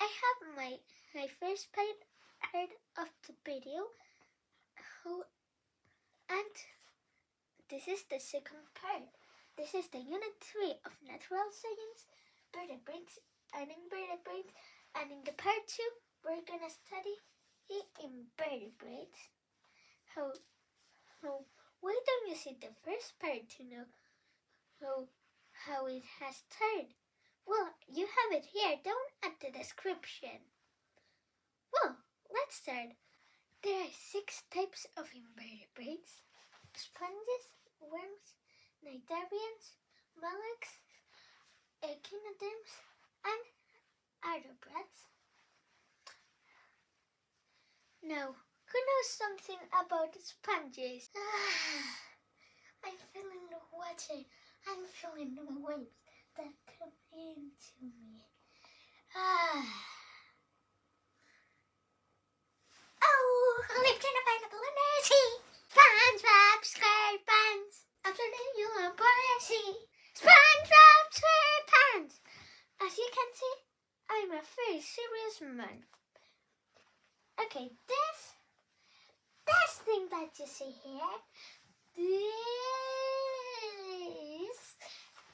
I have my first part of the video, and this is the second part. This is the Unit 3 of Natural Science, Vertebrates and Invertebrates, and in the part 2, we're gonna study invertebrates. Why don't you see the first part to know how it has started? Well, you have it here down at the description. Well, let's start. There are 6 types of invertebrates: sponges, worms, cnidarians, mollucs, echinoderms, and arthropods. Now, who knows something about sponges? I'm feeling the water. I'm feeling the waves that come into me. Oh, lived in a pineapple energy. SpongeBob SquarePants. Afternoon you'll see. SpongeBob SquarePants. As you can see, I'm a very serious man. Okay, this thing that you see here, this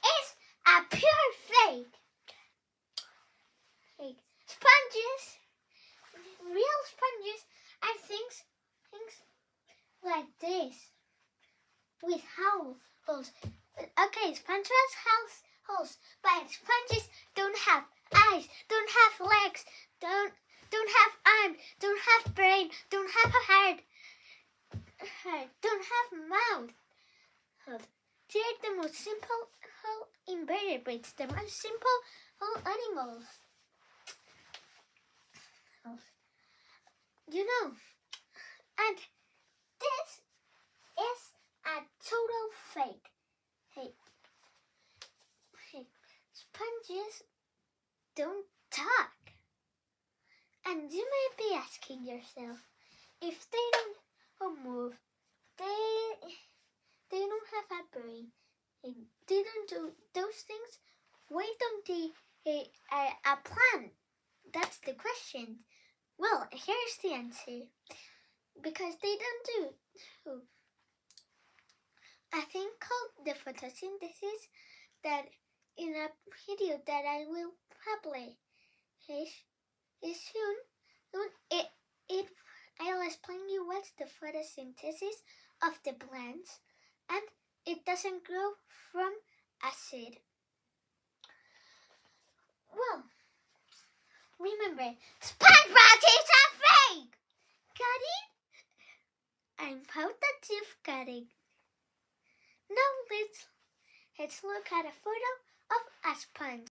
is a pure fake. Sponges, real sponges, are things like this with holes. Okay, sponges have holes, but sponges don't have eyes, don't have legs, don't have arms, don't have brain, don't have a heart, don't have mouth. They're the most simple invertebrates, the most simple animals. You know, and this is a total fake. Hey, sponges don't talk. And you may be asking yourself, if they don't move, they don't have a brain, and they don't do those things, why don't they a plant? That's the question. Well, here's the answer. Because they don't do a thing called the photosynthesis that in a video that I will publish soon. I'll explain you what's the photosynthesis of the plants, and it doesn't grow from acid. Well, remember, SpongeBob is a fake! Got it? I'm proud that you've got it. Now let's look at a photo of a sponge.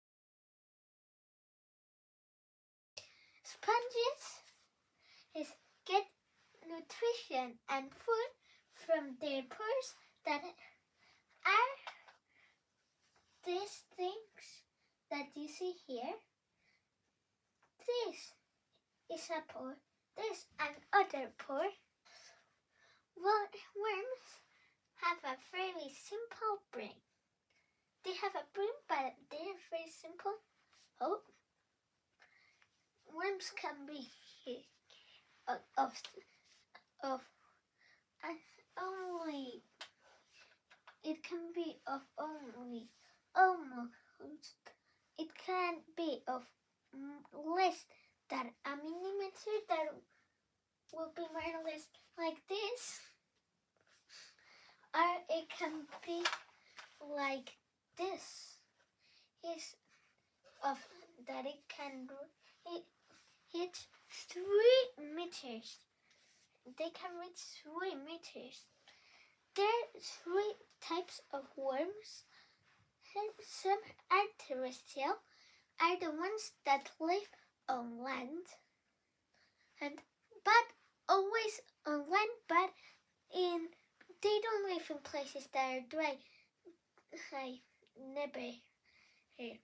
Sponges get nutrition and food from their pores that are these things that you see here. This is a pore, this another pore. Well, worms have a very simple brain. They have a brain, but they're very simple. Oh, worms can be only. It can be of only almost. It can be of less than a millimeter. That will be more or less like this, or it can be like this. Is of that it can hit 3 meters. They can reach 3 meters. There are 3 types of worms. Some are terrestrial, are the ones that live on land, but always on land, but they don't live in places that are dry. I never heard.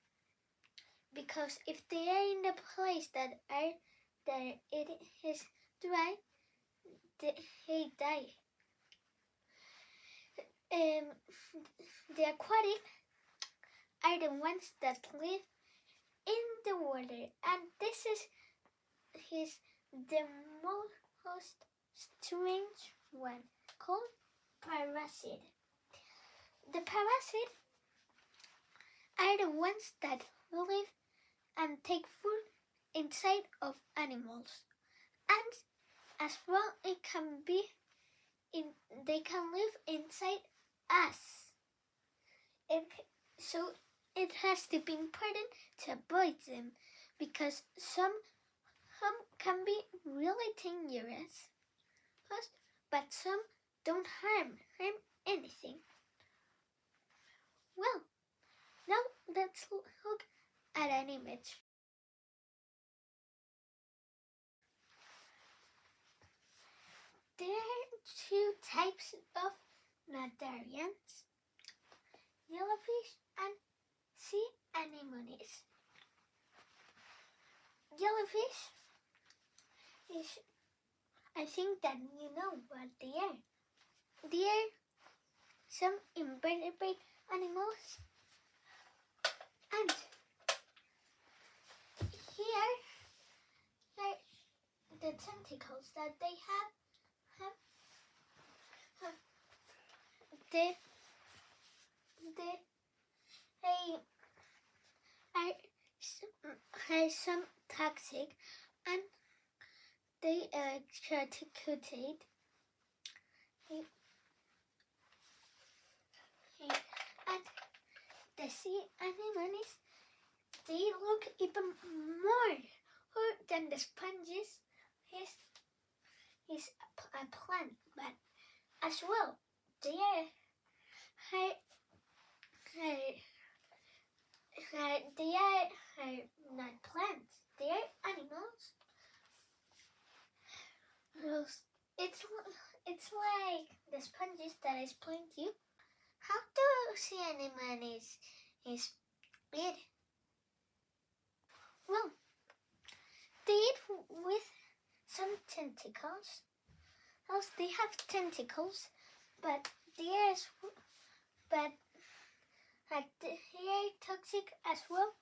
Because if they are in a place that it is dry, they die. The aquatic are the ones that live in the water, and this is the most strange one, called parasite. The parasite are the ones that live and take food inside of animals, and as well they can live inside us. So it has to be important to avoid them, because some can be really dangerous, but some don't harm anything. Well, now let's look at an image. There are two types of cnidarians, jellyfish and sea anemones. Jellyfish I think that you know what they are. They are some invertebrate animals, and here are the tentacles that they have. They are some toxic, and they electrocutate. And the sea anemones, they look even more than the sponges. Is a plant, but as well they are not plants. They are animals. It's like the sponges that I explained to you. How do sea anemones is eat? Well, they eat with some tentacles. Else they have tentacles, but they are toxic as well,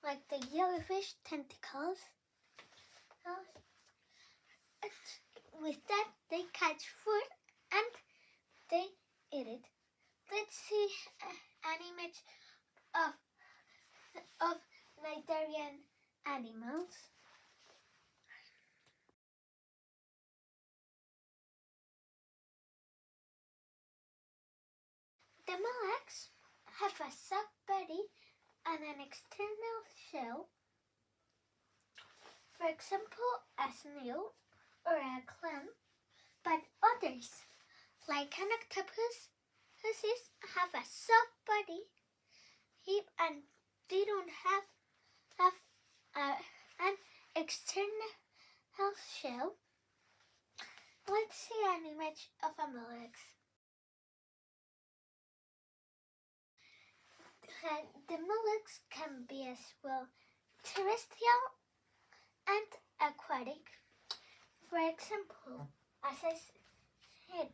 like the jellyfish tentacles. With that, they catch food and they eat it. Let's see an image of cnidarian animals. The mollucs have a soft body and an external shell. For example, a snail or a clam, but others, like an octopus, have a soft body and they don't have an external shell. Let's see an image of a mollusk. The mollucs can be as well terrestrial and aquatic. For example, as I said,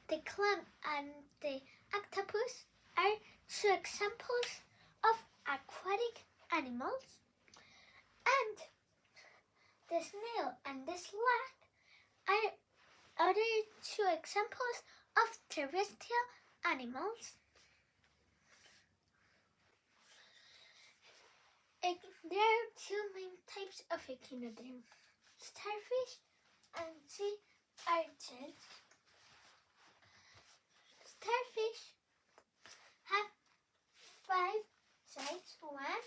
the clam and the octopus are two examples of aquatic animals, and the snail and the slug are other two examples of terrestrial animals. There are two main types of echinoderms: starfish and sea urchins. Starfish have 5 sides: 1,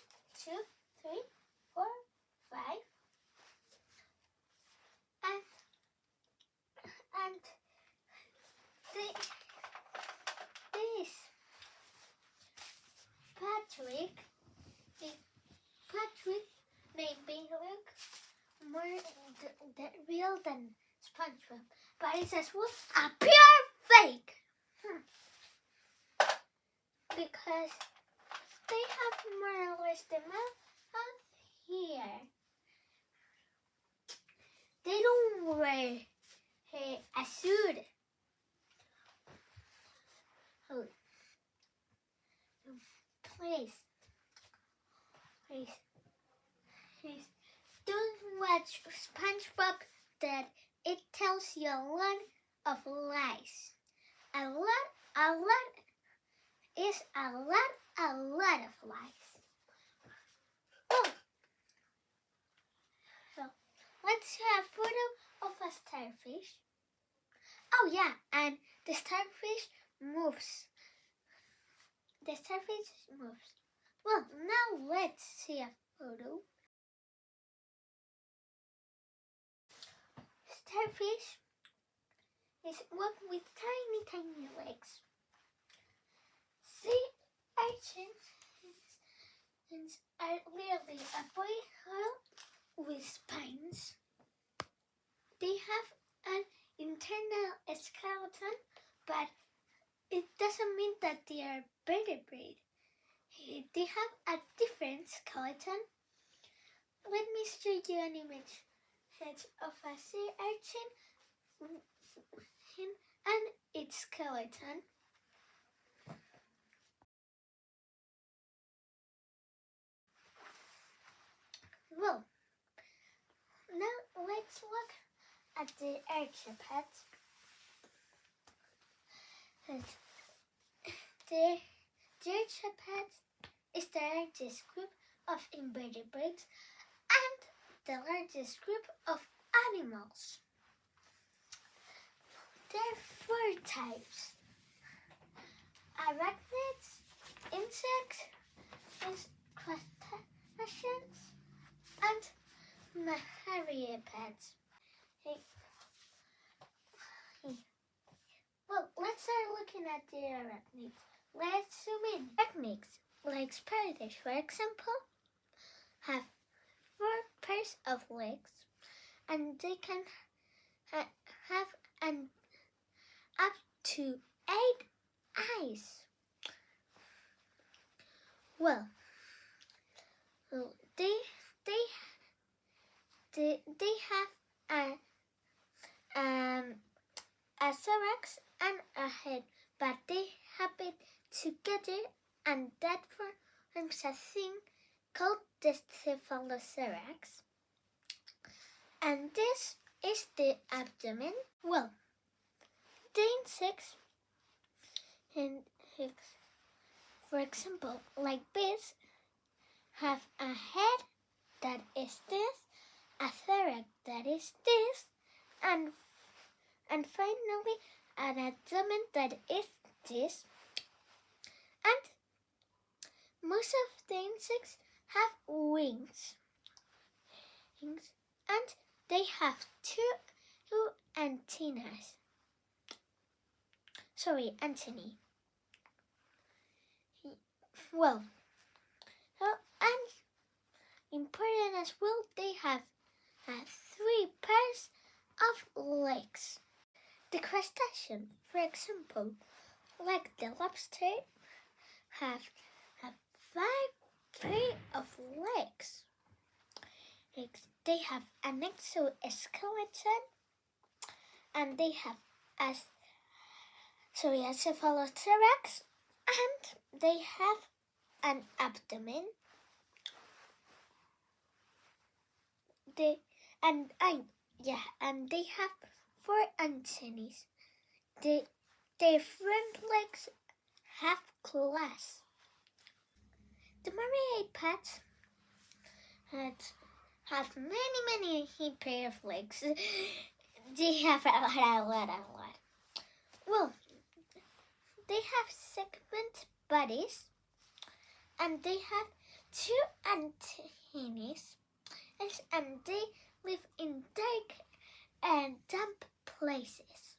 2, 3, 4, 5, and this Patrick maybe look more real than SpongeBob, but it's as well a pure fake. Because they have more or less the mouth here. They don't wear a suit. Please. Don't watch SpongeBob that it tells you a lot of lies. A lot is a lot of lies. Oh, so let's see a photo of a starfish. Oh yeah, and the starfish moves. The starfish moves. Well, now let's see a photo. Starfish is one with tiny legs. Sea urchins are really a boil with spines. They have an internal skeleton, but it doesn't mean that they are vertebrate. They have a different skeleton. Let me show you an image of a sea urchin and its skeleton. Well, now let's look at the arthropods. The arthropods is the largest group of invertebrates and the largest group of animals. There are 4 types: arachnids, insects, crustaceans, and myriapods. Well, let's start looking at the arachnids. Let's zoom in. Arachnids, like spiders for example, have 4 pairs of legs, and they can have up to 8 eyes. Well, they have a thorax and a head, but they have it together, and that forms a thing called the cephalothorax. And this is the abdomen. Well, the insects, for example, like bees, have a head that is this, a thorax that is this, and finally an abdomen that is this. And most of the insects have wings, and they have two antennae. Well, and important as well, they have 3 pairs of legs. The crustacean, for example, like the lobster, have 5 pairs of legs. They have an exoskeleton, and they have a cephalothorax, and they have an abdomen. And they have 4 antennae. Their front legs have claws. The myriapods have many pair of legs. They have a lot. Well, they have segment bodies, and they have 2 antennae, and they live in dark and damp places.